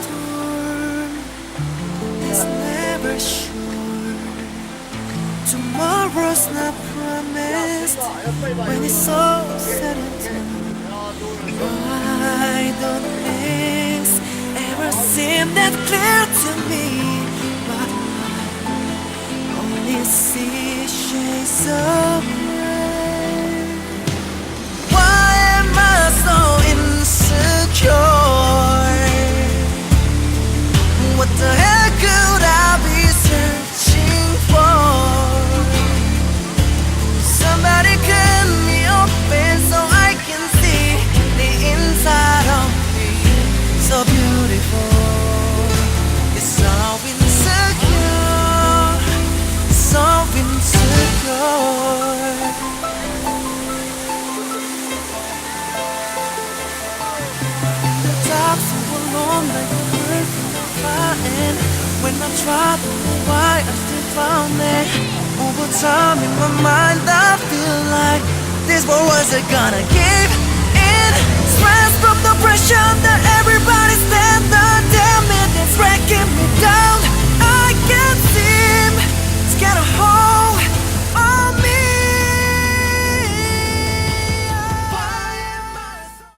storm is never sure. Tomorrow's not promised when it's all said and done. Why don't things ever seem that clear to me? But I only see shades of gray. Why am I so insecure? What the heck could I be searching for? Somebody cut me open so I can see the inside of me. So beautiful. It's so insecure. So insecure. The dark so alone like a bird from the fire. And when I try to know why I still found it. Over time in my mind I feel like this world wasn't gonna give in. Stress from the pressure that everybody's there. The damn it, it's wrecking me down.